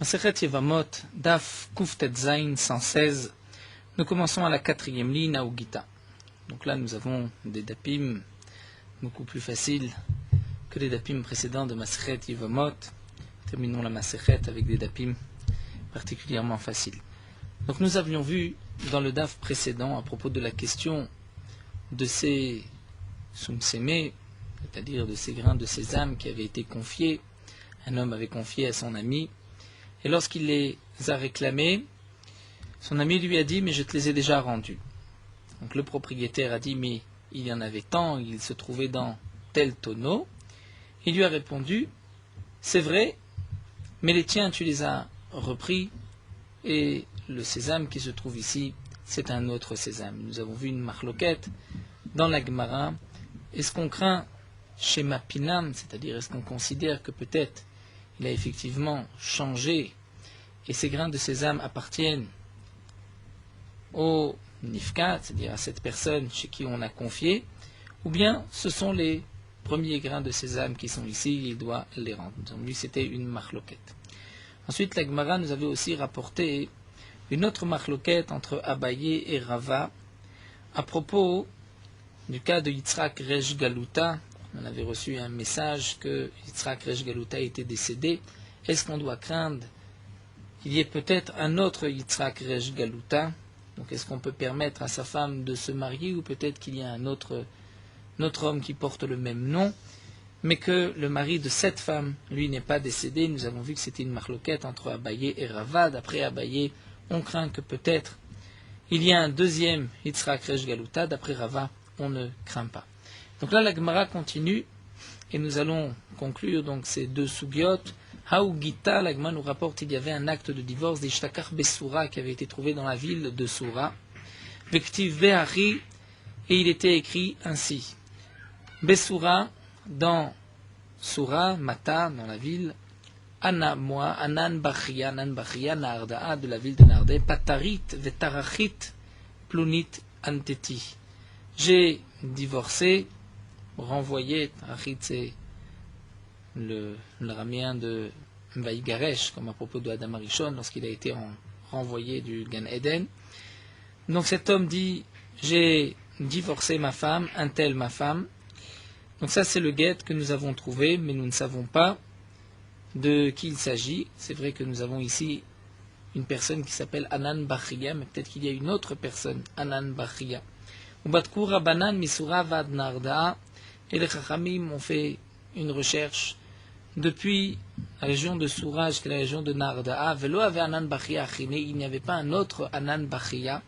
Masechet Yevamot, Daf Kuftet Zain 116. Nous commençons à la 4e ligne, à Ugita. Donc là, nous avons des dapim beaucoup plus faciles que les dapim précédents de Masechet Yevamot. Terminons la Masechet avec des dapim particulièrement faciles. Donc nous avions vu dans le daf précédent à propos de la question de ces sumsémé, c'est-à-dire de ces grains de sésame qui avaient été confiés. Un homme avait confié à son ami, et lorsqu'il les a réclamés, son ami lui a dit « mais je te les ai déjà rendus ». Donc le propriétaire a dit « mais il y en avait tant, il se trouvait dans tel tonneau ». Il lui a répondu « c'est vrai, mais les tiens tu les as repris, et le sésame qui se trouve ici, c'est un autre sésame ». Nous avons vu une marloquette dans la Gemara. Est-ce qu'on craint chez Mapinam, c'est-à-dire est-ce qu'on considère que peut-être il a effectivement changé et ces grains de sésame appartiennent au Nifkat, c'est-à-dire à cette personne chez qui on a confié, ou bien ce sont les premiers grains de sésame qui sont ici, il doit les rendre. Donc lui c'était une marloquette. Ensuite la Gemara nous avait aussi rapporté une autre marloquette entre Abaye et Rava à propos du cas de Yitzhak Resh Galuta. On avait reçu un message que Yitzhak Resh Galuta était décédé. Est-ce qu'on doit craindre qu'il y ait peut-être un autre Yitzhak Resh Galuta? Donc est-ce qu'on peut permettre à sa femme de se marier, ou peut-être qu'il y a un autre homme qui porte le même nom, mais que le mari de cette femme, lui, n'est pas décédé? Nous avons vu que c'était une marloquette entre Abaye et Rava. D'après Abaye, on craint que peut-être il y a un deuxième Yitzhak Resh Galuta. D'après Rava, on ne craint pas. Donc là, la Gemara continue, et nous allons conclure donc ces deux sougiotes. Haougita, la Gemara nous rapporte qu'il y avait un acte de divorce d'Ishtakar Bessoura qui avait été trouvé dans la ville de Soura. Vektiv Behari, et il était écrit ainsi. Bessoura, dans Soura, Mata, dans la ville, Ana, moi, Anan Bachia, Nardaa, de la ville de Nardé, Patarit, Vetarachit, Plunit, Anteti. J'ai divorcé, renvoyé, Achit c'est le raméen de Vaïgaresh, comme à propos de Adam Arishon, lorsqu'il a été renvoyé du Gan Eden. Donc cet homme dit, j'ai divorcé ma femme, un tel ma femme. Donc ça c'est le guet que nous avons trouvé, mais nous ne savons pas de qui il s'agit. C'est vrai que nous avons ici une personne qui s'appelle Anan Bachia, mais peut-être qu'il y a une autre personne, Anan Bachia. Ubatku Rabanan Misura Vad Narda, et les Chachamim ont fait une recherche depuis la région de Soura jusqu'à la région de Narda. Velo avait Anan Bachia Achine, il n'y avait pas un autre Anan Bachia,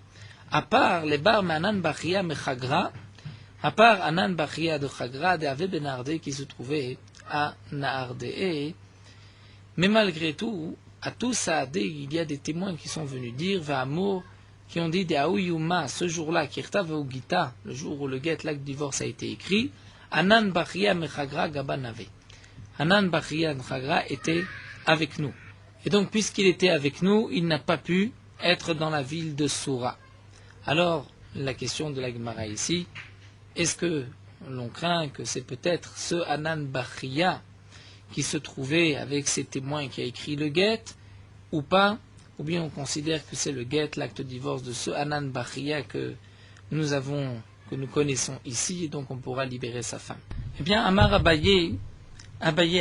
à part les bar Anan Bachia Mechagra, à part Anan Bachia de Chagra de Ave Benardé qui se trouvait à Naardé. Mais malgré tout, à tout Saadé, il y a des témoins qui sont venus dire Va'amour, qui ont dit Aouyuma, ce jour-là, Kirta Vaugita, le jour où le guet, l'acte de divorce a été écrit, Anan Bachia Mechagra Gabanave. Anan Bachia Mechagra était avec nous. Et donc, puisqu'il était avec nous, il n'a pas pu être dans la ville de Soura. Alors, la question de la Gemara ici, est-ce que l'on craint que c'est peut-être ce Anan Bachia qui se trouvait avec ses témoins qui a écrit le guet, ou pas? Ou bien on considère que c'est le guet, l'acte de divorce de ce Anan Bachia que nous connaissons ici, et donc on pourra libérer sa femme. Eh bien, Amar Abaye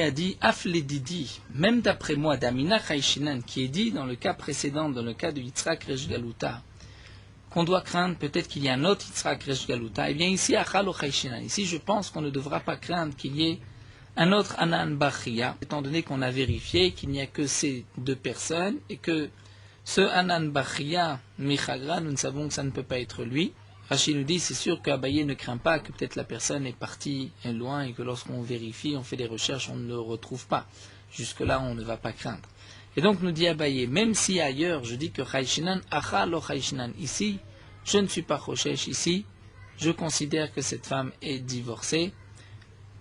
a dit, Afledidi, même d'après moi, d'Amina Chayshinan, qui est dit dans le cas précédent, dans le cas de Yitzhak Resh Galuta, qu'on doit craindre peut-être qu'il y a un autre Yitzhak Resh Galuta. Eh bien ici, Achalo Chayshinan, ici je pense qu'on ne devra pas craindre qu'il y ait un autre Anan Bachia, étant donné qu'on a vérifié qu'il n'y a que ces deux personnes, et que ce Anan Bachia, Mechagra, nous ne savons que ça ne peut pas être lui. Rashi nous dit, c'est sûr qu'Abaye ne craint pas que peut-être la personne est partie loin, et que lorsqu'on vérifie, on fait des recherches, on ne le retrouve pas. Jusque-là, on ne va pas craindre. Et donc nous dit Abaye, même si ailleurs je dis que Chayshinan, Acha lo Chayshinan, ici, je ne suis pas Choshesh, ici, je considère que cette femme est divorcée,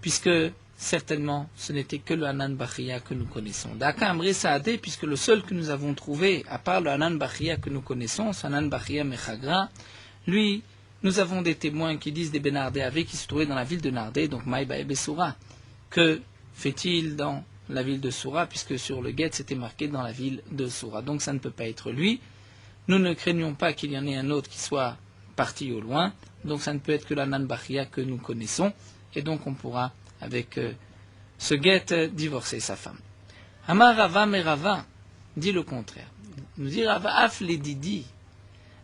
puisque certainement, ce n'était que le Anan Bachia que nous connaissons. D'Aka Amri Saadé, puisque le seul que nous avons trouvé, à part le Anan Bachia que nous connaissons, c'est Anan Bachia Mechagra, lui, nous avons des témoins qui disent des Benardé avec qui se trouvaient dans la ville de Nardé, donc Maïba et Bessoura. Que fait-il dans la ville de Soura, puisque sur le guet c'était marqué dans la ville de Soura. Donc ça ne peut pas être lui. Nous ne craignons pas qu'il y en ait un autre qui soit parti au loin, donc ça ne peut être que la Nanbachia que nous connaissons, et donc on pourra, avec ce guet, divorcer sa femme. Amar Rava Merava dit le contraire. Nous dit Rava Af Ledidi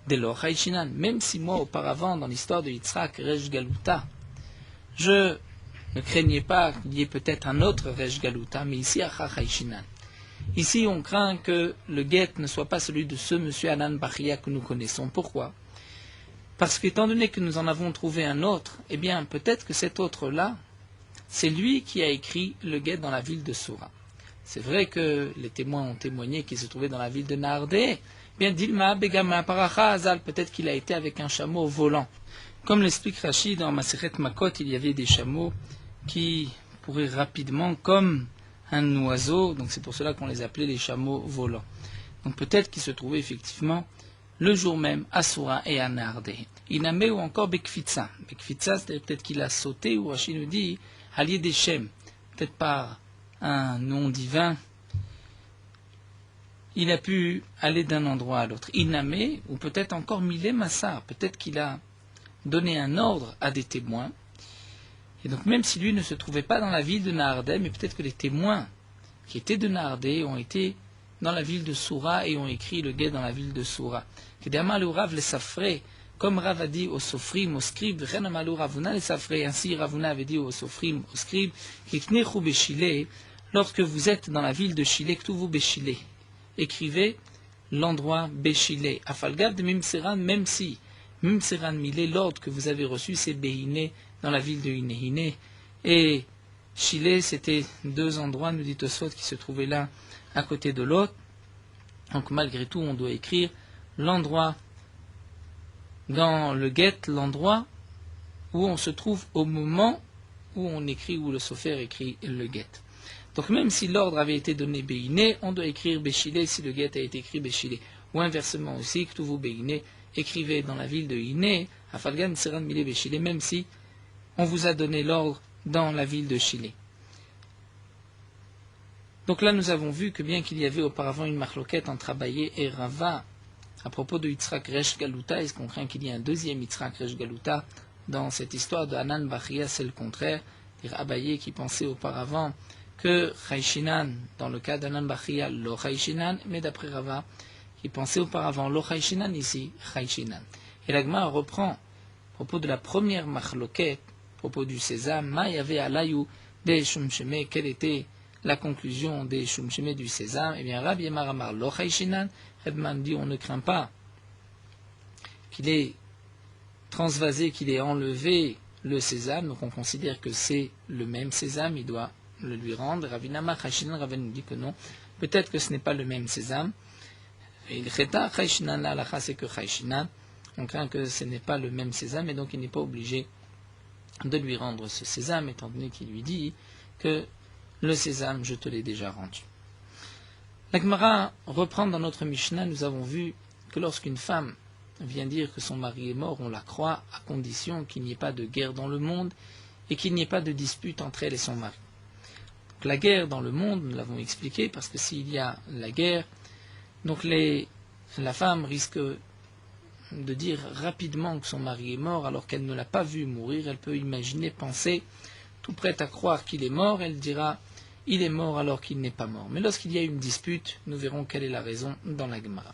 de l'Ochaïchinan, même si moi auparavant, dans l'histoire de Yitzhak, Rej Galuta, je ne craignais pas qu'il y ait peut-être un autre Rej Galuta, mais ici à Chachaïchinan. Ici, on craint que le guet ne soit pas celui de ce monsieur Anan Bachia que nous connaissons. Pourquoi? Parce qu'étant donné que nous en avons trouvé un autre, eh bien, peut-être que cet autre-là, c'est lui qui a écrit le guet dans la ville de Soura. C'est vrai que les témoins ont témoigné qu'il se trouvait dans la ville de Nardé. Bien, Dilma, Begama, Paracha, Azal, peut-être qu'il a été avec un chameau volant. Comme l'explique Rachid dans Masechet Makot, il y avait des chameaux qui pourraient rapidement, comme un oiseau, donc c'est pour cela qu'on les appelait les chameaux volants. Donc peut-être qu'il se trouvait effectivement le jour même à Soura et à Nardé. Iname ou encore Bekfitsa. Bekfitsa, c'est peut-être qu'il a sauté, ou Rachid nous dit, Allié des Shem, peut-être par un nom divin, il a pu aller d'un endroit à l'autre. Iname, ou peut-être encore Milé Massar, peut-être qu'il a donné un ordre à des témoins. Et donc même si lui ne se trouvait pas dans la ville de Nardé, mais peut-être que les témoins qui étaient de Nardé ont été dans la ville de Soura et ont écrit le guet dans la ville de Soura. Comme Rav a dit aux Sofrim, aux scribes, ainsi Ravuna avait dit aux Sofrim, aux scribes, lorsque vous êtes dans la ville de Chilé, Ktuvu Bechilé, écrivez l'endroit Bechilé. Afalgav de Mimseran, même si Mimseran Milé, l'ordre que vous avez reçu, c'est Behiné, dans la ville de Hiné. Et Chilé, c'était deux endroits, nous dit Tosfot, qui se trouvaient l'un à côté de l'autre. Donc malgré tout, on doit écrire l'endroit dans le guet, l'endroit où on se trouve au moment où on écrit, où le sofer écrit le guet. Donc même si l'ordre avait été donné Behiné, on doit écrire Bechilé si le guet a été écrit Bechilé. Ou inversement aussi, Ktuvu Behiné, écrivez dans la ville de Hiné, Afalgan Seran Milé Bechilé, même si on vous a donné l'ordre dans la ville de Chilé. Donc là, nous avons vu que bien qu'il y avait auparavant une marloquette entre Abaye et Rava à propos de Yitzhak Resh Galuta, est-ce qu'on craint qu'il y ait un deuxième Yitzhak Resh Galuta dans cette histoire de Hanan Bachia, c'est le contraire. Abaye qui pensait auparavant que Chayshinan, dans le cas d'Hanan Bachia, lo Chayshinan, mais d'après Rava, qui pensait auparavant lo Chayshinan, ici Chayshinan. Et l'Agma reprend à propos de la première marloquette, à propos du sésame, Ma yave alayou des shumsheme, quelle était la conclusion des shumsheme du sésame? Eh bien, Rabbi Yemar Amar lo Chayshinan, Rebman dit on ne craint pas qu'il ait transvasé, qu'il ait enlevé le sésame, donc on considère que c'est le même sésame, il doit le lui rendre. Ravinama Chayshinan, Raven nous dit que non, peut-être que ce n'est pas le même sésame. Il cheta Chayshinan, la halakha c'est que Chayshinan, on craint que ce n'est pas le même sésame et donc il n'est pas obligé de lui rendre ce sésame, étant donné qu'il lui dit que le sésame, je te l'ai déjà rendu. La Gemara reprend dans notre Mishnah, nous avons vu que lorsqu'une femme vient dire que son mari est mort, on la croit à condition qu'il n'y ait pas de guerre dans le monde et qu'il n'y ait pas de dispute entre elle et son mari. Donc, la guerre dans le monde, nous l'avons expliqué, parce que s'il y a la guerre, donc la femme risque de dire rapidement que son mari est mort alors qu'elle ne l'a pas vu mourir. Elle peut imaginer, penser, tout prête à croire qu'il est mort, elle dira il est mort alors qu'il n'est pas mort. Mais lorsqu'il y a une dispute, nous verrons quelle est la raison dans la Gemara.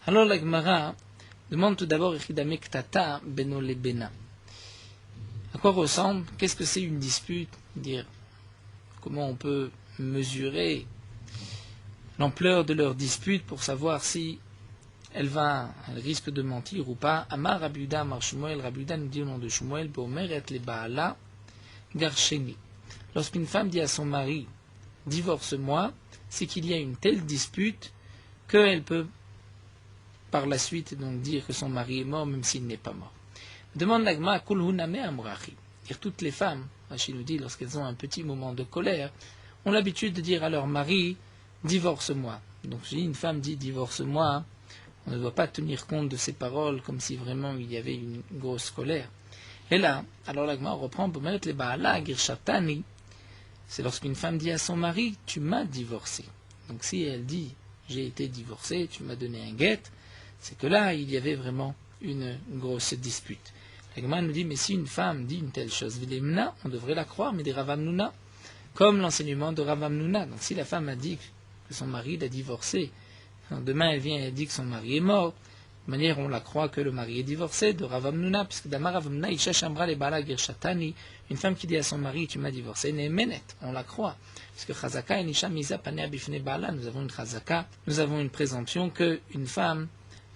Alors la Gemara demande tout d'abord Echidame beno lebena. À quoi ressemble? Qu'est-ce que c'est une dispute? Dire comment on peut mesurer l'ampleur de leur dispute pour savoir si elle risque de mentir ou pas. Amar Rabiuda Amar Shmuel, Rabiuda nous dit au nom de Shmuel, Bomer et le Baala Garsheni. Lorsqu'une femme dit à son mari divorce-moi, c'est qu'il y a une telle dispute qu'elle peut par la suite donc dire que son mari est mort même s'il n'est pas mort. Demande l'agma kulhuname amrachi. Toutes les femmes, Rachid nous dit, lorsqu'elles ont un petit moment de colère, ont l'habitude de dire à leur mari divorce-moi. Donc si une femme dit divorce-moi, on ne doit pas tenir compte de ces paroles comme si vraiment il y avait une grosse colère. Et là, alors l'agma reprend pour mettre les baala girshatani. c'est lorsqu'une femme dit à son mari, tu m'as divorcé. Donc si elle dit, j'ai été divorcée, tu m'as donné un guet, c'est que là, il y avait vraiment une grosse dispute. La Gemara nous dit, mais si une femme dit une telle chose, Vilemna, on devrait la croire, mais des Ravamnuna, comme l'enseignement de Ravamnuna. Donc si la femme a dit que son mari l'a divorcée, demain elle vient et elle dit que son mari est mort, de manière on la croit que le mari est divorcé, de Ravamnuna, puisque Damar Ravamnuna, Isha Shamra le Bala Girshatani, une femme qui dit à son mari, tu m'as divorcé, n'est menet, on la croit. Parce que Chazaka et Nisha Misa Panea Bifne Bala, nous avons une Chazaka, nous avons une présomption qu'une femme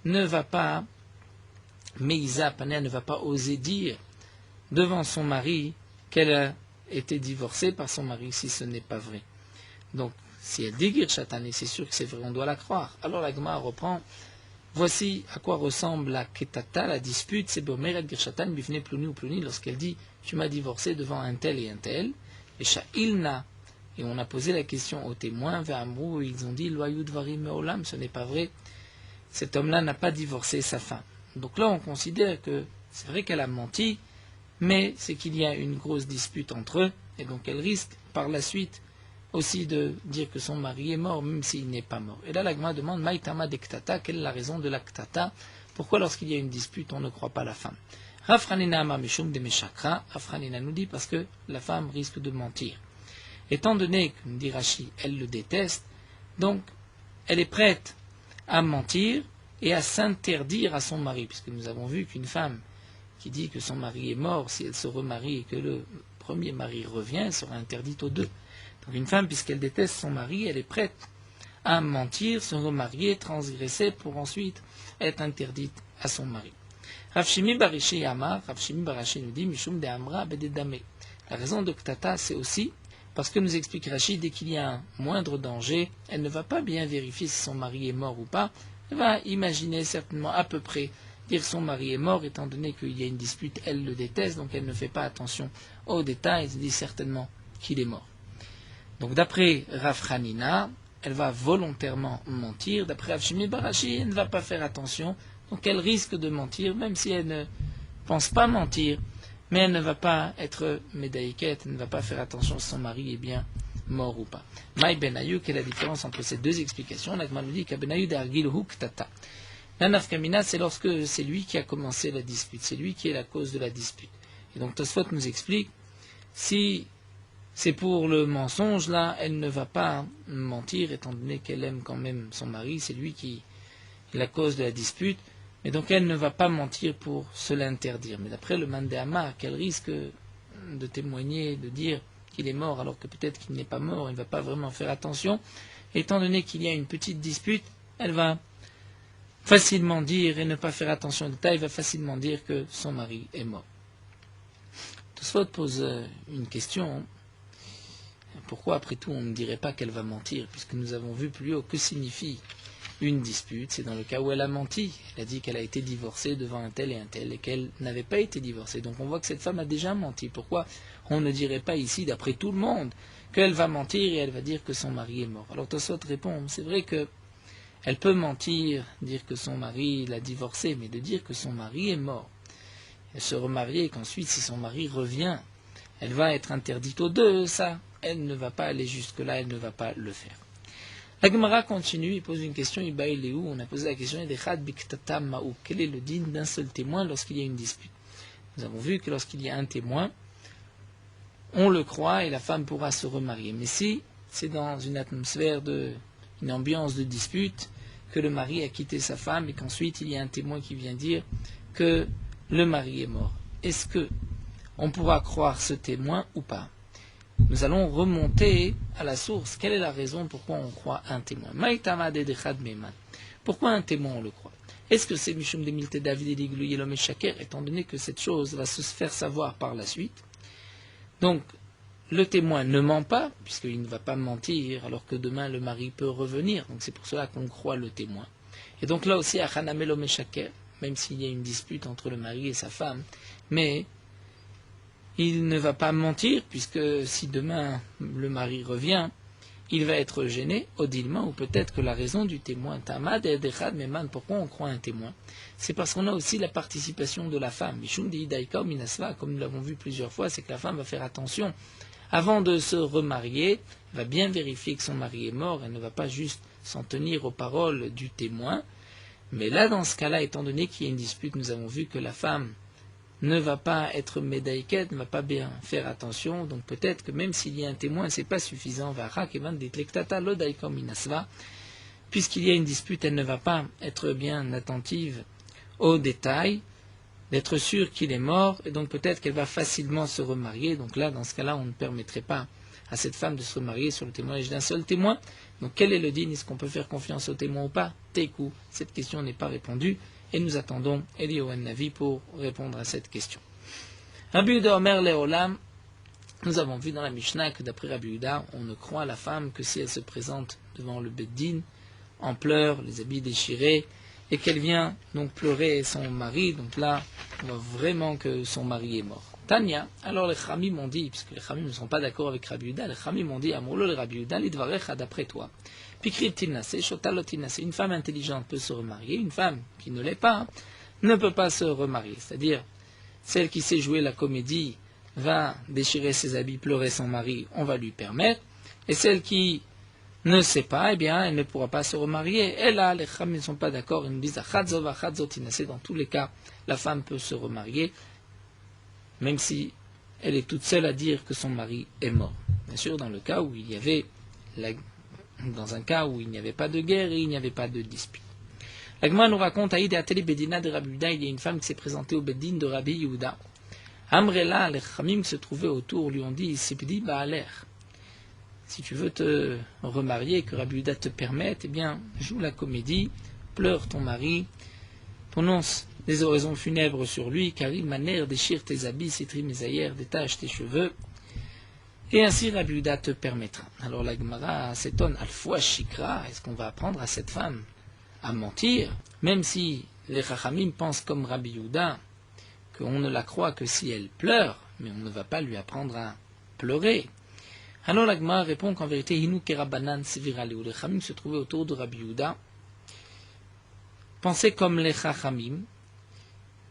ne va pas, Meisa Panea ne va pas oser dire devant son mari qu'elle a été divorcée par son mari si ce n'est pas vrai. Donc, si elle dit Girshatani, c'est sûr que c'est vrai, on doit la croire. Alors la Gemara reprend. Voici à quoi ressemble la ketata, la dispute, c'est Bomeret Girshatan Bifne Pluni ou Pluni, lorsqu'elle dit tu m'as divorcé devant un tel et un tel, et Sha'ilna, et on a posé la question aux témoins, Ve'amrou, ils ont dit Loyud Varim Meolam, ce n'est pas vrai, cet homme-là n'a pas divorcé sa femme. Donc là on considère que c'est vrai qu'elle a menti, mais c'est qu'il y a une grosse dispute entre eux, et donc elle risque par la suite aussi de dire que son mari est mort, même s'il n'est pas mort. Et là, la Gemara demande, Maïtama dektata, quelle est la raison de la ktata? Pourquoi lorsqu'il y a une dispute, on ne croit pas la femme? Rafranina ama mishum de meshakra, Rafranina nous dit parce que la femme risque de mentir. Étant donné que, nous dit Rashi, elle le déteste, donc elle est prête à mentir et à s'interdire à son mari, puisque nous avons vu qu'une femme qui dit que son mari est mort, si elle se remarie et que le premier mari revient, elle sera interdite aux deux. Donc une femme, puisqu'elle déteste son mari, elle est prête à mentir, se remarier, transgresser pour ensuite être interdite à son mari. Rav Shimi Barashi Amar, Rav Shimi Barashi nous dit Mishum de Amra Bededame. La raison de Ktata, c'est aussi parce que nous explique Rashi, dès qu'il y a un moindre danger, elle ne va pas bien vérifier si son mari est mort ou pas. Elle va imaginer certainement à peu près dire son mari est mort, étant donné qu'il y a une dispute, elle le déteste, donc elle ne fait pas attention aux détails, elle se dit certainement qu'il est mort. Donc d'après Rav Hanina, elle va volontairement mentir. D'après Rav Shimi Barashi, elle ne va pas faire attention. Donc elle risque de mentir, même si elle ne pense pas mentir. Mais elle ne va pas être médaïquette, elle ne va pas faire attention si son mari est bien mort ou pas. Maï Benayu, quelle est la différence entre ces deux explications? L'Agma nous dit qu'Abenayu d'Argil Huk Tata. La nafkamina, c'est lorsque c'est lui qui a commencé la dispute, c'est lui qui est la cause de la dispute. Et donc Tosfot nous explique, si c'est pour le mensonge, là, elle ne va pas mentir, étant donné qu'elle aime quand même son mari, c'est lui qui est la cause de la dispute, mais donc elle ne va pas mentir pour se l'interdire. Mais d'après le Mandéama, qu'elle risque de témoigner, de dire qu'il est mort, alors que peut-être qu'il n'est pas mort, elle ne va pas vraiment faire attention, étant donné qu'il y a une petite dispute, elle va facilement dire, et ne pas faire attention aux détails, elle va facilement dire que son mari est mort. Tosfot pose une question. Pourquoi, après tout, on ne dirait pas qu'elle va mentir, puisque nous avons vu plus haut que signifie une dispute. C'est dans le cas où elle a menti. Elle a dit qu'elle a été divorcée devant un tel et qu'elle n'avait pas été divorcée. Donc on voit que cette femme a déjà menti. Pourquoi on ne dirait pas ici, d'après tout le monde, qu'elle va mentir et elle va dire que son mari est mort? Alors Tosfot répond, c'est vrai que elle peut mentir, dire que son mari l'a divorcée, mais de dire que son mari est mort, elle se remarier et qu'ensuite, si son mari revient, elle va être interdite aux deux, ça, elle ne va pas aller jusque-là, elle ne va pas le faire. La Gemara continue, il pose une question, il est où? On a posé la question, quel est le din d'un seul témoin lorsqu'il y a une dispute? Nous avons vu que lorsqu'il y a un témoin, on le croit et la femme pourra se remarier. Mais si c'est dans une atmosphère une ambiance de dispute, que le mari a quitté sa femme et qu'ensuite il y a un témoin qui vient dire que le mari est mort, est-ce que on pourra croire ce témoin ou pas? Nous allons remonter à la source. Quelle est la raison pourquoi on croit un témoin? Pourquoi un témoin on le croit? Est-ce que c'est Mishum de Milte David et Yelom et Shaker, étant donné que cette chose va se faire savoir par la suite? Donc, le témoin ne ment pas, puisqu'il ne va pas mentir, alors que demain le mari peut revenir. Donc c'est pour cela qu'on croit le témoin. Et donc là aussi, Achanamel Shaker, même s'il y a une dispute entre le mari et sa femme, mais il ne va pas mentir, puisque si demain le mari revient, il va être gêné, odilma, ou peut-être que la raison du témoin, Tamad et Dechad Meman, pourquoi on croit un témoin? C'est parce qu'on a aussi la participation de la femme. Mishum de Hidaika ou Minasva, comme nous l'avons vu plusieurs fois, c'est que la femme va faire attention avant de se remarier, elle va bien vérifier que son mari est mort, elle ne va pas juste s'en tenir aux paroles du témoin. Mais là, dans ce cas-là, étant donné qu'il y a une dispute, nous avons vu que la femme ne va pas être médaïquette, ne va pas bien faire attention, donc peut-être que même s'il y a un témoin, ce n'est pas suffisant, puisqu'il y a une dispute, elle ne va pas être bien attentive aux détails, d'être sûre qu'il est mort, et donc peut-être qu'elle va facilement se remarier, donc là, dans ce cas-là, on ne permettrait pas à cette femme de se remarier sur le témoignage d'un seul témoin. Donc quel est le din? Est-ce qu'on peut faire confiance au témoin ou pas? Teikou, cette question n'est pas répondue. Et nous attendons Eliyahu Navi pour répondre à cette question. Rabbi Yehuda Omer Leolam, nous avons vu dans la Mishnah que d'après Rabbi Yehuda, on ne croit à la femme que si elle se présente devant le Beddin, en pleurs, les habits déchirés, et qu'elle vient donc pleurer son mari. Donc là, on voit vraiment que son mari est mort. Tanya, alors les Khamim m'ont dit, puisque les Khamim ne sont pas d'accord avec Rabbi Yehuda, les Khamim m'ont dit, Amoulo le Rabbi Yehuda, lidvarecha d'après toi. Une femme intelligente peut se remarier, une femme qui ne l'est pas ne peut pas se remarier. C'est-à-dire, celle qui sait jouer la comédie va déchirer ses habits, pleurer son mari, on va lui permettre. Et celle qui ne sait pas, eh bien, elle ne pourra pas se remarier. Et là, les Khamim ne sont pas d'accord, ils nous disent, dans tous les cas, la femme peut se remarier, même si elle est toute seule à dire que son mari est mort. Bien sûr, dans un cas où il n'y avait pas de guerre et il n'y avait pas de dispute. La Gemara nous raconte, Aïd Ateli Bedina de Rabbi Yehuda, il y a une femme qui s'est présentée au Beddin de Rabbi Yehuda. Amrela, les Khamim qui se trouvaient autour lui ont dit, Sipdi Baaler, si tu veux te remarier, que Rabbi Yehuda te permette, eh bien, joue la comédie, pleure ton mari, prononce des oraisons funèbres sur lui, Karim Maner, déchire tes habits, Sitri Mesayer, détache tes cheveux, et ainsi Rabbi Yehuda te permettra. Alors la Gemara s'étonne, Alfoua Shikra, est-ce qu'on va apprendre à cette femme à mentir, même si les Chachamim pensent comme Rabbi Yehuda, qu'on ne la croit que si elle pleure, mais on ne va pas lui apprendre à pleurer. Alors la Gemara répond qu'en vérité, Hinu Kerabanan Seviraleu, les Chachamim se trouvaient autour de Rabbi Yehuda, pensaient comme les Chachamim,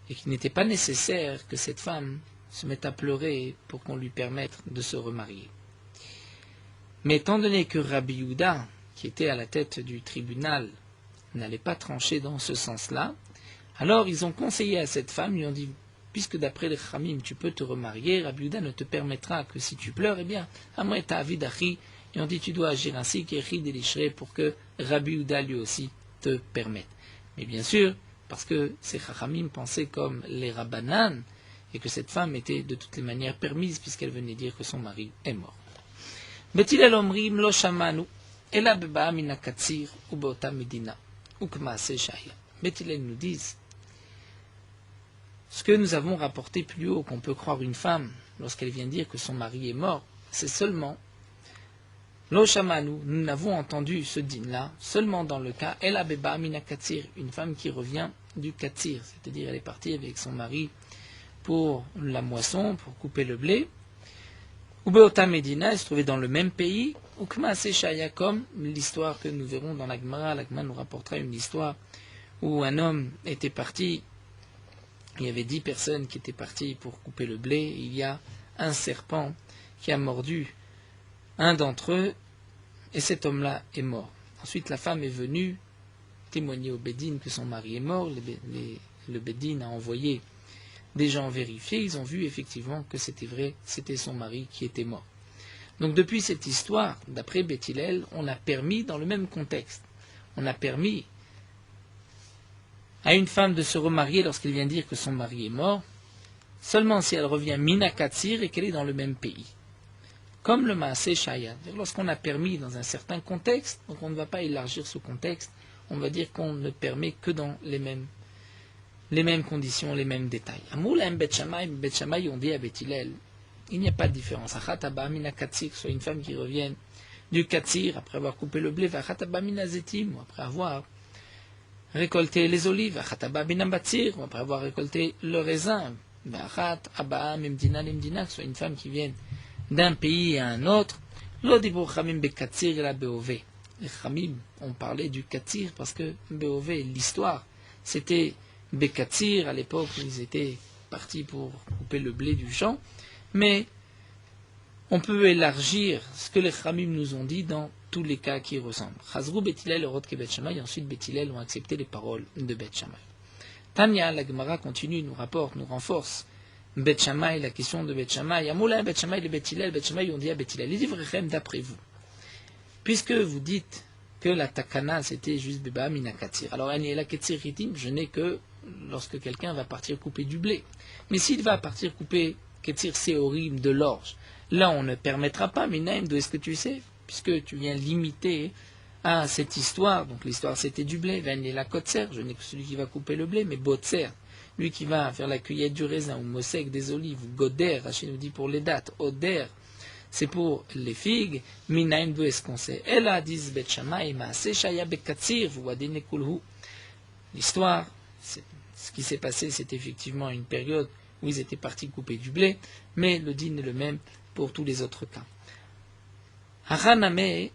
et qu'il n'était pas nécessaire que cette femme se mette à pleurer pour qu'on lui permette de se remarier. Mais étant donné que Rabbi Yehuda, qui était à la tête du tribunal, n'allait pas trancher dans ce sens-là, alors ils ont conseillé à cette femme, ils ont dit, puisque d'après les Khamim tu peux te remarier, Rabbi Yehuda ne te permettra que si tu pleures, eh bien, à moi ta avidachi, ils ont dit tu dois agir ainsi, qu'Echi délicherait pour que Rabbi Yehuda lui aussi te permette. Mais bien sûr, parce que ces Chachamim pensaient comme les Rabbanan, et que cette femme était de toutes les manières permise, puisqu'elle venait dire que son mari est mort. Betilel omrim lo shamanu, ela beba mina katsir, ou beota medina, ou kmaase shaya. Betilel nous disent, ce que nous avons rapporté plus haut, qu'on peut croire une femme, lorsqu'elle vient dire que son mari est mort, c'est seulement lo shamanu, nous n'avons entendu ce din-là, seulement dans le cas, ela beba mina katsir, une femme qui revient du katsir, c'est-à-dire elle est partie avec son mari pour la moisson, pour couper le blé. Ubeota Medina, elle se trouvait dans le même pays. Ukma Shaya, comme l'histoire que nous verrons dans la Gemara nous rapportera une histoire où un homme était parti, il y avait 10 personnes qui étaient parties pour couper le blé, et il y a un serpent qui a mordu un d'entre eux, et cet homme-là est mort. Ensuite, la femme est venue témoigner au Beddin que son mari est mort, le Beddin a envoyé des gens vérifiés, ils ont vu effectivement que c'était vrai, c'était son mari qui était mort. Donc depuis cette histoire, d'après Beth Hillel, on a permis, dans le même contexte, on a permis à une femme de se remarier lorsqu'elle vient dire que son mari est mort, seulement si elle revient Mina Katsir et qu'elle est dans le même pays. Comme le Maaseh Shaya. Lorsqu'on a permis dans un certain contexte, donc on ne va pas élargir ce contexte, on va dire qu'on ne permet que dans les mêmes conditions, les mêmes détails. Amoulaim Bet Shammai ont dit à Beth Hillel, il n'y a pas de différence. Achataba mina katsir, soit une femme qui revient du katsir après avoir coupé le blé, achataba mina zetim, ou après avoir récolté les olives, achataba mina batsir, ou après avoir récolté le raisin, achataba memdina lemdina, soit une femme qui vient d'un pays à un autre. L'odibur chamim be katsir et la beové. Les chamim ont parlé du katsir parce que beové, l'histoire, c'était Bekatsir, à l'époque où ils étaient partis pour couper le blé du champ, mais on peut élargir ce que les Khamim nous ont dit dans tous les cas qui ressemblent. Chazrou Bet Hillel Orot ke Bet Shammai, et ensuite Bet Hillel ont accepté les paroles de Bet Shammai. Tanya, la Gemara continue, nous rapporte, nous renforce Bet Shammai, la question de Bet Shammai. Amoula Bet Shammai, le Bet Shammai ont dit à Bet Hillel, les Ivrechem d'après vous, puisque vous dites que la takana c'était juste Beba Minakatir. Alors la Ketzir Hitim, je n'ai que lorsque quelqu'un va partir couper du blé. Mais s'il va partir couper Ketzir Seorim de l'orge, là on ne permettra pas, Minaim, d'où est-ce que tu sais, puisque tu viens limiter à cette histoire, donc l'histoire c'était du blé, la Kotser, je n'ai que celui qui va couper le blé, mais Botser, lui qui va faire la cueillette du raisin, ou Mosek des olives, ou Goder, Rachid nous dit pour les dates, Oder, c'est pour les figues, Minaim d'où est-ce qu'on sait. Ella dit Bet Shammai, Maaseh Shaya Bekatsir, Wadine Kulhu. L'histoire, ce qui s'est passé, c'est effectivement une période où ils étaient partis couper du blé, mais le din est le même pour tous les autres cas. Haraname,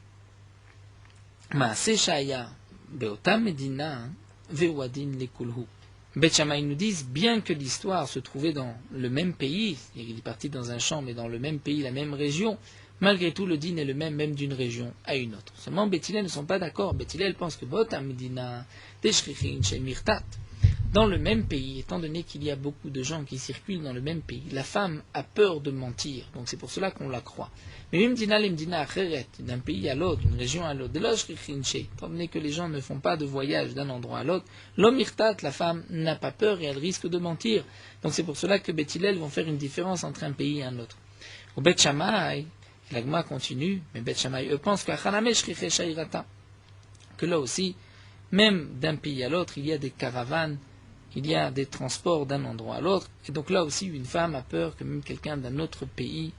Maaseh Shaya Beota Medina, Vewadin Lekulhu. Bet Shammai nous disent, bien que l'histoire se trouvait dans le même pays, il est parti dans un champ, mais dans le même pays, la même région, malgré tout, le din est le même, même d'une région à une autre. Seulement, Bet Hillel ne sont pas d'accord. Bet Hillel pense que Bota Medina, Teshrikin, Shemirtat, dans le même pays, étant donné qu'il y a beaucoup de gens qui circulent dans le même pays, la femme a peur de mentir, donc c'est pour cela qu'on la croit. Mais Mimdina l'Imdina Acheret, d'un pays à l'autre, d'une région à l'autre, de l'Oshrikinche, étant donné que les gens ne font pas de voyage d'un endroit à l'autre, l'Omirtat, la femme, n'a pas peur et elle risque de mentir. Donc c'est pour cela que Bet Hillel vont faire une différence entre un pays et un autre. Au Bet Shammai, l'Agma continue, mais Bet Shammai, eux pensent que là aussi, même d'un pays à l'autre, il y a des caravanes, il y a des transports d'un endroit à l'autre, et donc là aussi une femme a peur que même quelqu'un d'un autre pays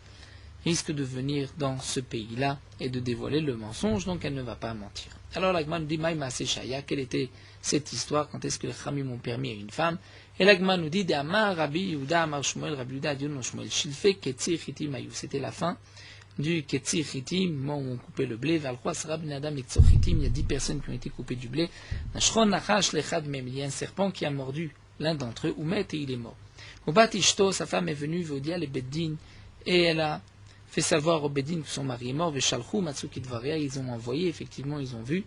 risque de venir dans ce pays-là et de dévoiler le mensonge, donc elle ne va pas mentir. Alors l'Agma nous dit, Maïma Seshaya, quelle était cette histoire, quand est-ce que les Khamim ont permis à une femme? Et l'Agma nous dit, Amar Rabbi Yehuda, Amar Shmuel, Rabbi Yehuda, Dion Shmuel, Shilfe Ketzir Chitim Ayou. C'était la fin du Ketzir Chitim, au moment où on coupait le blé, vers le roi Sarab Ben Adam Ketzor Chitim, il y a 10 personnes qui ont été coupées du blé. Nashron Nachash Lechad Mem, il y a un serpent qui a mordu l'un d'entre eux, Oumet, et il est mort. Obat Ishto, sa femme est venue, Vodia le Beddin, et elle a fait savoir au Beddin que son mari est mort, Veshalchou Matsukit Varia, ils ont envoyé, effectivement, ils ont vu,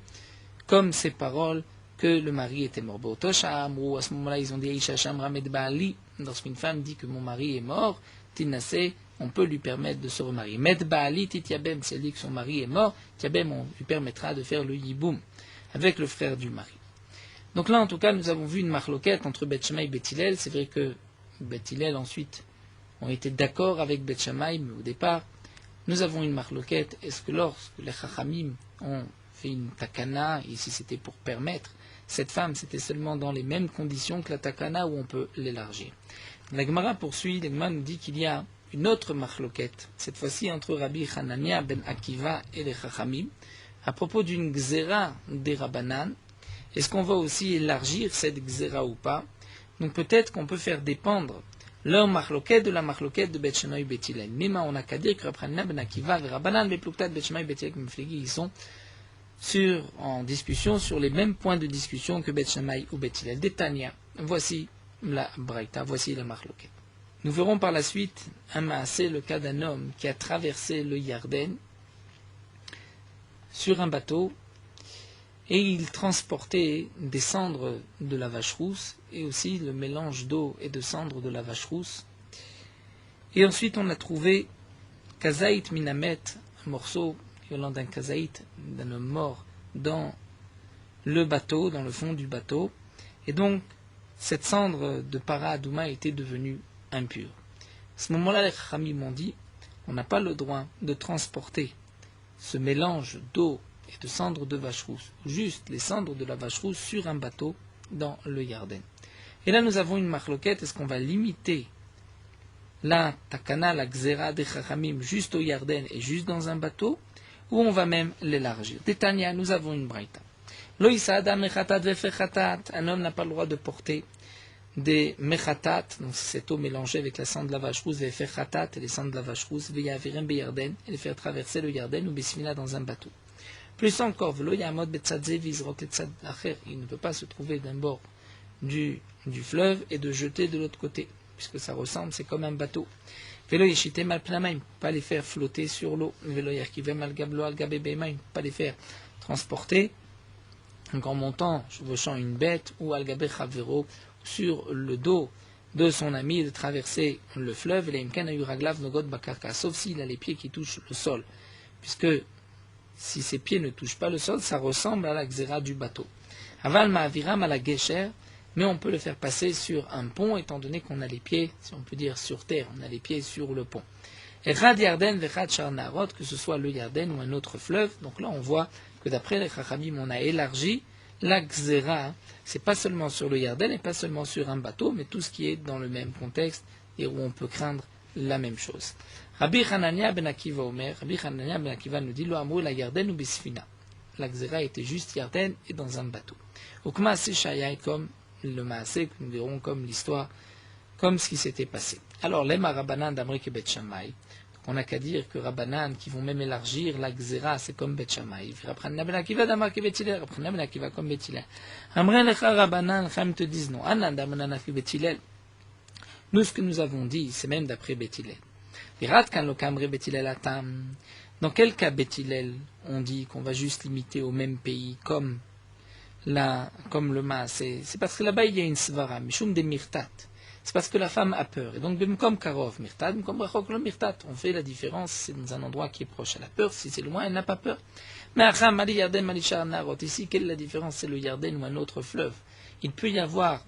comme ces paroles, que le mari était mort. Botosha Amrou, à ce moment-là, ils ont dit, Aisha Sham Ramed Baali, lorsqu'une femme dit que mon mari est mort, Tinase, on peut lui permettre de se remarier. Med Baali Titiabem, si elle dit que son mari est mort, Tiabem, on lui permettra de faire le Yiboum avec le frère du mari. Donc là, en tout cas, nous avons vu une marloquette entre Bet Shammai et Bet Hillel. C'est vrai que Bet Hillel, ensuite, ont été d'accord avec Bet Shammai, mais au départ, nous avons une marloquette. Est-ce que lorsque les Chachamim ont fait une takana, ici c'était pour permettre, cette femme, c'était seulement dans les mêmes conditions que la takana où on peut l'élargir. La Gemara poursuit, la Gemara nous dit qu'il y a une autre marloquette, cette fois-ci entre Rabbi Hanania ben Akiva et les Chachamim, à propos d'une gzera des Rabbanan. Est-ce qu'on va aussi élargir cette gzera ou pas? Donc peut-être qu'on peut faire dépendre leur marloquette de la marloquette de Bet Shammai et Bet Hillel. Mais on n'a qu'à dire que Rabbi Hanania ben Akiva et Rabbanan, les Pluktat, Bet Shammai et Bet Hillel, ils sont en discussion sur les mêmes points de discussion que Bet Shammai ou Bet Hillel. Détania, voici la Braïta, voici la marloquette. Nous verrons par la suite un maasé, le cas d'un homme qui a traversé le Yarden sur un bateau et il transportait des cendres de la vache rousse et aussi le mélange d'eau et de cendres de la vache rousse. Et ensuite on a trouvé Kazaït Minamet, un morceau violent d'un Kazaït, d'un homme mort dans le bateau, dans le fond du bateau. Et donc cette cendre de para adouma était devenue impure. À ce moment-là, les Chachamim m'ont dit, on n'a pas le droit de transporter ce mélange d'eau et de cendres de vache rousse, juste les cendres de la vache rousse sur un bateau dans le Yarden. Et là, nous avons une marloquette, est-ce qu'on va limiter la takana, la gzera des Chachamim juste au Yarden et juste dans un bateau, ou on va même l'élargir? Détania, nous avons une braïta. Lo isa adam mechatat vefechatat, un homme n'a pas le droit de porter des mechatat, donc cette eau mélangée avec la cendre de la vache rousse, vefechatat et les cendres de la vache rousse, veyavirem beyarden, et les faire traverser le Yarden ou besmina dans un bateau. Plus encore, velo yamod betzadze vizrok letzad acher, il ne peut pas se trouver d'un bord du fleuve et de jeter de l'autre côté, puisque ça ressemble, c'est comme un bateau. Velo yeshitem al pnamaim, pas les faire flotter sur l'eau. Velo yarkivem al gablo al gabe beimaim, pas les faire transporter. Donc en montant, chevauchant une bête, ou al gabe chavero, sur le dos de son ami, de traverser le fleuve, et l'imkan ayuraglav nogod bakarka, sauf s'il a les pieds qui touchent le sol. Puisque si ses pieds ne touchent pas le sol, ça ressemble à la xéra du bateau. Aval ma'aviram à la gesher, mais on peut le faire passer sur un pont, étant donné qu'on a les pieds, si on peut dire sur terre, on a les pieds sur le pont. Et Rad Yarden vechad Sharnarot, que ce soit le Yarden ou un autre fleuve, donc là on voit que d'après les Chachamim, on a élargi la Xéra, c'est pas seulement sur le Yarden et pas seulement sur un bateau, mais tout ce qui est dans le même contexte et où on peut craindre la même chose. Rabbi Hanania ben Akiva Omer, Rabbi Hanania ben Akiva nous dit, Lo amrou la Yarden ou bisfina. La Xéra était juste Yarden et dans un bateau. Ukma Seshaya comme le Maasé, que nous verrons comme l'histoire, comme ce qui s'était passé. Alors, les Marabanan d'Amrik et Bet Shammai, on n'a qu'à dire que Rabbanan, qui vont même élargir la Xéra, c'est comme Bet Shammai. Rabbanan ben Akiva d'Amrik et Bet Hillel, Rabbanan ben Akiva comme Bet Hillel. Amren lecha Rabbanan, Cham te disent non. Anan d'Amanan Akiva Bet Hillel. Nous, ce que nous avons dit, c'est même d'après Bet Hillel. Virat kan lo kamre Bet Hillel atam. Dans quel cas Bet Hillel, on dit qu'on va juste limiter au même pays, comme le Maasé, c'est parce que là-bas il y a une svara, mishum de mirtat. C'est parce que la femme a peur. Et donc, comme karov mirtat, comme rachok lo mirtat, on fait la différence, c'est dans un endroit qui est proche. Elle a peur, si c'est loin, elle n'a pas peur. Mais acham, mali yarden, mali narot. Ici, quelle est la différence? C'est le Yarden ou un autre fleuve. Il peut y avoir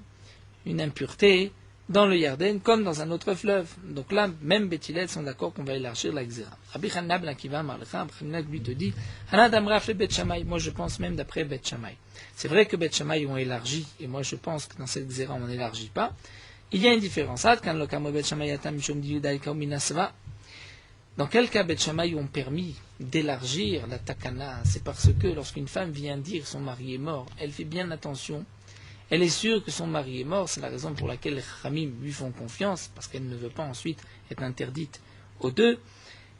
une impureté dans le Yarden comme dans un autre fleuve. Donc là, même Bet Hillel sont d'accord qu'on va élargir la Xéra. Rabbi Hanina ben Akiva Marlecha, lui te dit, Hanad Amraf le Bet Shammai. Moi, je pense même d'après Bet Shammai. C'est vrai que Bet Shammai ont élargi, et moi je pense que dans cette Xéra on n'élargit pas. Il y a une différence. Dans quel cas Bet Shammai ont permis d'élargir la takana? C'est parce que lorsqu'une femme vient dire son mari est mort, elle fait bien attention. Elle est sûre que son mari est mort, c'est la raison pour laquelle les Khamim lui font confiance, parce qu'elle ne veut pas ensuite être interdite aux deux.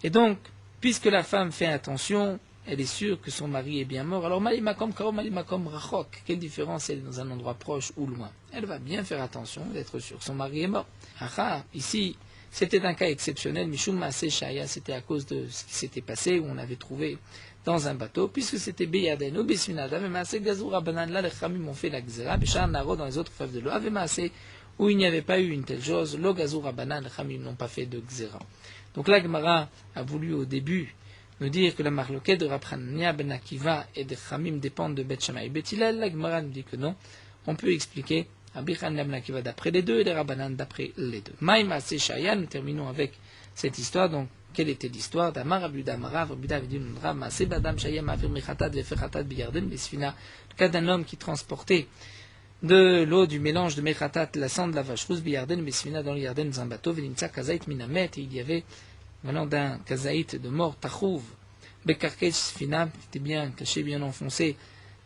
Et donc, puisque la femme fait attention, elle est sûre que son mari est bien mort. Alors, malimakom karo, malimakom rachok. Quelle différence elle est dans un endroit proche ou loin? Elle va bien faire attention d'être sûre que son mari est mort. Aha, ici, c'était un cas exceptionnel. Mishum maaseh shaya, c'était à cause de ce qui s'était passé, où on avait trouvé dans un bateau, puisque c'était Beyaden ou Besfinada, mais maaseh gazoura banan, là les Khamim ont fait la Xéra, Bechar Naro dans les autres fleuves de l'eau, avait maaseh, où il n'y avait pas eu une telle chose, lo gazoura banan, les Khamim n'ont pas fait de Xéra. Donc la Gemara a voulu au début nous dire que la marloquette de Rabbi Hanania ben Akiva et des Khamim dépendent de Bet Shammai et Bet Hillel. La Gemara nous dit que non. On peut expliquer Rabbi Hanania ben Akiva d'après les deux et les Rabbanan d'après les deux. Maï Maaseh Shaya, nous terminons avec cette histoire. Donc, quelle était l'histoire? D'Amar Rabbi Damara, Rabbi David Nundra, Maaseh Badam Shaya Ma'avir Mechatat Veferchatat Biyarden Besfina. Le cas d'un homme qui transportait de l'eau du mélange de Mechatat, la cendre de la vache rousse, Biyarden Besfina dans le Yarden dans un bateau, Velimtsa Kazait Minamet, et il y avait venant d'un kazaït de mort, tachouv, bekarkech sfina, était bien caché, bien enfoncé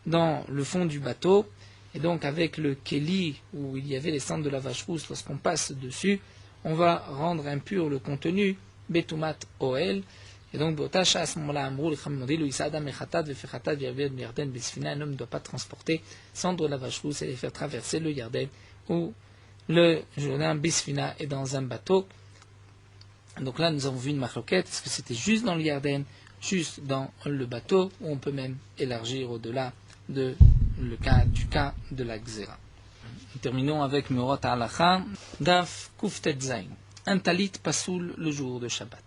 dans le fond du bateau, et donc avec le keli, où il y avait les cendres de la vache rousse, lorsqu'on passe dessus, on va rendre impur le contenu, betumat oel, et donc botacha à ce moment-là, amrou, le khamim dit, le isada mechatat, vefechatat, virved mirden, besfina, un homme ne doit pas transporter cendres de la vache rousse et les faire traverser le Yarden, où le Jourdain besfina est dans un bateau. Donc là, nous avons vu une marloquette. Est-ce que c'était juste dans le Yarden, juste dans le bateau, ou on peut même élargir au-delà du cas de la Xéra? Nous terminons avec Meorot Halacha, Daf Kuftet Zain. Un talit pasoul le jour de Shabbat.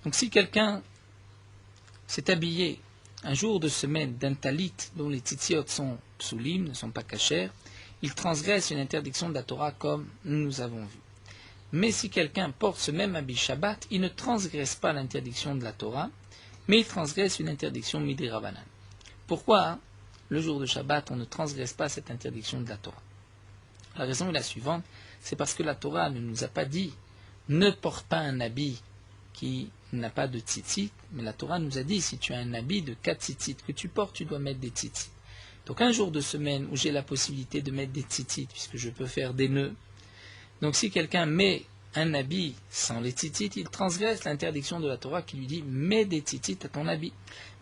Donc si quelqu'un s'est habillé un jour de semaine d'un talit dont les tzitziot sont psulim, ne sont pas cachers, il transgresse une interdiction de la Torah comme nous avons vu. Mais si quelqu'un porte ce même habit Shabbat, il ne transgresse pas l'interdiction de la Torah, mais il transgresse une interdiction Midri Rabbanan. Pourquoi, le jour de Shabbat, on ne transgresse pas cette interdiction de la Torah? La raison est la suivante, c'est parce que la Torah ne nous a pas dit « ne porte pas un habit qui n'a pas de tzitzit », mais la Torah nous a dit « si tu as un habit de 4 tzitzit que tu portes, tu dois mettre des tzitzit ». Donc un jour de semaine où j'ai la possibilité de mettre des tzitzit, puisque je peux faire des nœuds, donc si quelqu'un met un habit sans les tzitzit, il transgresse l'interdiction de la Torah qui lui dit « mets des tzitzit à ton habit ».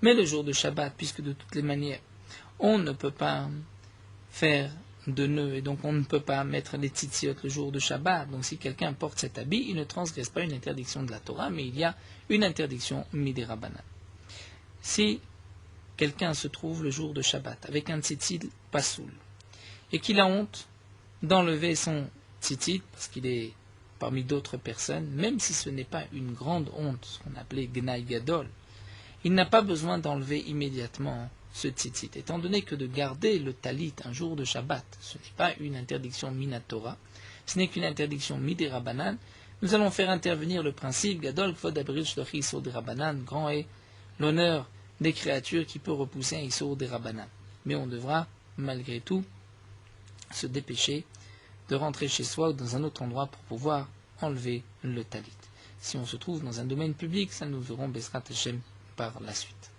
Mais le jour de Shabbat, puisque de toutes les manières, on ne peut pas faire de nœuds, et donc on ne peut pas mettre les tzitziot le jour de Shabbat. Donc si quelqu'un porte cet habit, il ne transgresse pas une interdiction de la Torah, mais il y a une interdiction midei Rabbanan. Si quelqu'un se trouve le jour de Shabbat avec un tzitzit pasoul, et qu'il a honte d'enlever son tzitzit, parce qu'il est parmi d'autres personnes, même si ce n'est pas une grande honte, ce qu'on appelait Gnai Gadol, il n'a pas besoin d'enlever immédiatement ce tzitzit, étant donné que de garder le talit un jour de Shabbat, ce n'est pas une interdiction minatora, ce n'est qu'une interdiction midei Rabbanan. Nous allons faire intervenir le principe Gadol Kvod Abril Shlochi Isur de Rabbanan, grand est l'honneur des créatures qui peut repousser un Isur de Rabbanan. Mais on devra, malgré tout, se dépêcher de rentrer chez soi ou dans un autre endroit pour pouvoir enlever le talit. Si on se trouve dans un domaine public, ça nous verrons Bezrat Hashem par la suite.